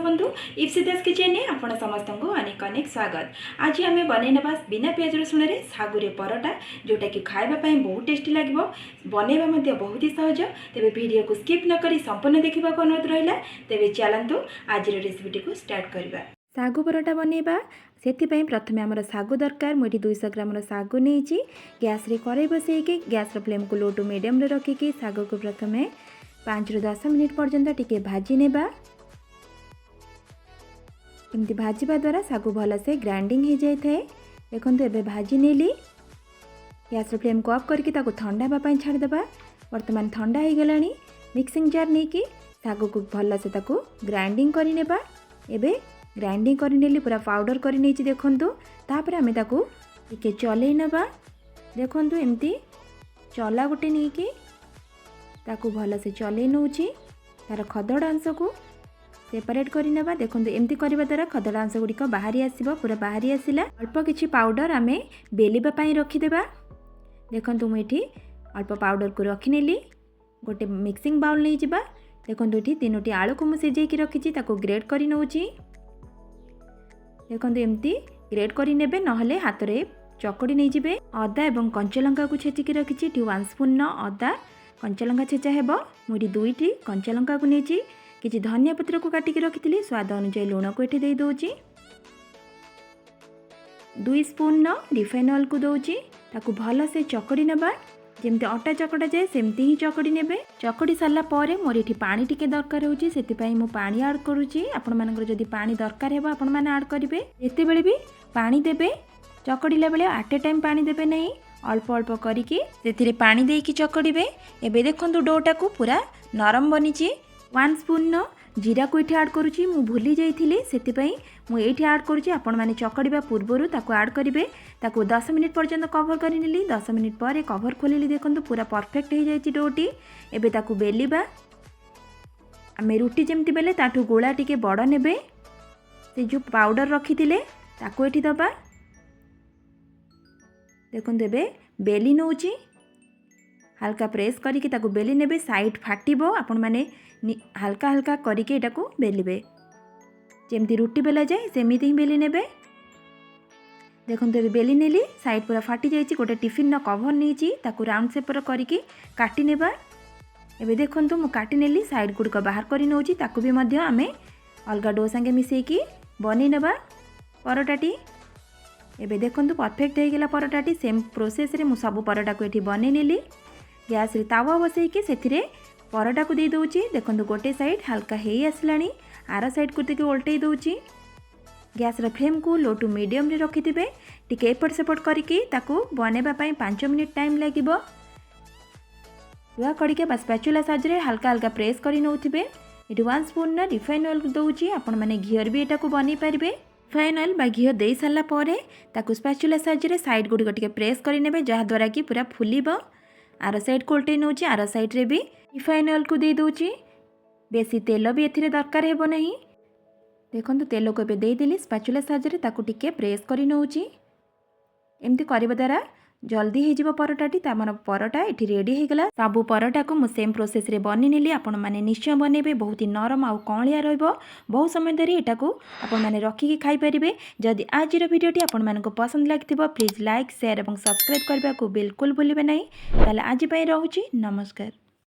बंधु इप्सिता किचन में आपण समस्त को अनेक अनेक स्वागत। आज आम बनईना बिना प्याज रसुण सागुरे परोटा जोटा कि खावाई बहुत टेस्टी लगे बनइबा बहुत ही सहज। तेरे वीडियो को स्किप न करी संपूर्ण देखा अनुरोध रहा। तेरे चलतु आज रेसिपी को स्टार्ट करवा। सागु परोटा बनइबा से प्रथम आमर सागु दरकार। मुझे 200 ग्राम सागु नहीं गैस रे कड़ाई बसैकी गैस फ्लेम को लो टू मीडियम रे रखिकी सागु को प्रथम 5 ରୁ 10 मिनिट पर्यंत टिके भाजी नेबा। एमती भाजवा द्वारा सागु भलसे ग्राइंडिंग हो जाए थे। देखो एबे भाजी नेली गैस फ्लेम को ऑफ करके ताको ठंडा होगा छाड़देबा। वर्तमान ठंडा हो गला मिक्सिंग जार नहीं कि सागु को भलसे ताको ग्राइंडिंग कर नेबा। एबे ग्राइंडिंग कर नेली पूरा पाउडर कर नहीं देखंतु। तापर आमे ताको टिके चलै नबा। देखंतु एमती चला गोटे नहीं कि ताकू भलसे चलै नौची तार खदड़ अंश को सेपरेट कर नेबा। देखंतु एमती करबा द्वारा खदड़ अंश गुड़िक बाहरी आसीबो। पूरा बाहरी आसिला अल्प किछि पाउडर आमे बेलिबा पई रखि देबा। देखंतु मुठी अल्प पाउडर को रखि नेली गोटे मिक्सिंग बाउल नै जिबा। देखंतु एठी 3टी आलू को मु सिजेई कि रखिछि ताको ग्रेट करि नौची। देखंतु एमती ग्रेट करि नेबे नहले हाथ रे चकड़ी नै जिबे। अदा एवं कंचा लंका को छेचि कि रखिछि 1 स्पून अदा कंचा लंका छेचा हेबो। मुझे 2टी कंचा लंका को नहीं कि धनिया पत्र को काटिकी रखी स्वाद अनुसार लुण को ये दे दूची। 2 स्पून रिफाइन ऑयल को दौची ताकू भल से चकड़ी नबा। जमती अटा चकड़ा जाए सेमती ही चकड़ी नेबे। चकड़ी सारा पर मोर ये पानी टिके दरकार होची सेतिपई मु पानी ऐड करूची। आपण मानकर जदी पानी दरकार हेबो आपण माने ऐड करिवे। एते बेले भी पानी देबे चकड़ीला बेले एट ए टाइम पानी देबे नहीं अल्प अल्प करिकी से पानी देकी चकड़े। एबे देखंतु डोटा को पूरा नरम बनीची। 1 स्पून जीरा को ये ऐड करुँची मु भूली जाइथिली सेतिपई मु एठी ऐड करुँची। आपण माने चकड़ीबा पूर्वरु ताको ऐड करिवे। ताको 10 मिनिट पर्यंत कवर करि नेली। 10 मिनिट पर कवर खोलिली देखंतु पूरा परफेक्ट हो जाइची डोटी। एबे ताको बेलिबा। आमे रुटी जेमती बेले ताठू गोला टिके बड़ नेबे। से जो पाउडर रखिथिले ताको एठी दबा। देखो एबे बेली नौची हल्का प्रेस करके ताको बेली नेबे। साइड फाटिबो आपण माने हल्का हल्का करके एटा को बेलिबे। जेमती रुटी बेला जाए सेमिति ही बेली नेबे। देखो एबे बेली नेली साइड पूरा फाटी जाइची। गोटे टिफिन न कवर नीची ताको राउंड शेपर करके काटी नेबा। एबे देखंतु मु काटी नेली साइड गुडको बाहर करी नौची ताको भी मध्य आमे अलगा डो संगे मिसेकी बनी नेबा परोटाटी। एबे देखंतु परफेक्ट हो गला परोटाटी। सेम प्रोसेस रे मु सब परोटा को एठी बने नेली। गैस रे तावा बसैकी सेथिरे परोटा को दे दोची। देखंतु गोटे साइड हल्का हेई आसलानी आर साइड को टिके उल्टै दोची। गैस रे फ्लेम को लो टू मीडियम रे रखिथिबे। टिके एपट सेपट करके ताको बनेबा पई 5 मिनिट टाइम लागिबो। रुआ कड़िके बस स्पैचुला साइज रे हल्का हल्का प्रेस करि नौथिबे। एठी 1 स्पून रिफाइन ऑयल दोची। आपण माने घियर भी एटा को बनै परिबे। रिफाइन ऑयल बा घिओ दे सारा पर ताको स्पैचुला साइज रे साइड गुडी टिके प्रेस करि नेबे जहा द्वारा कि पूरा फुलिबो। आर साइड को उल्टै नौची आर साइड रे भी रिफाइन ऑयल को दे दोची। बेसी तेल भी एथिरे दरकार हेबो नहीं। देखंतु तेल को एबे दे देली स्पैचुला साइज रे ताको टिके प्रेस करि नौची। एमती करबा द्वारा जल्दी हो जिवो परोटाटी। तामर परोटा एठी रेडी हो गला। सब परोटा को मु सेम प्रोसेस रे बनी नेली। आपण माने निश्चय बनेबे बहुत ही नरम आ कौलिया रहइबो। बहुत समय धरी एटा को आपण माने रखिकी खाई परिबे। जदि आज रो वीडियोटी आपण मानको पसंद लागिथिबो प्लीज लाइक शेयर एवं सब्सक्राइब करबा को बिल्कुल भूलिबे नहीं। ताले आज पई रहूची नमस्कार।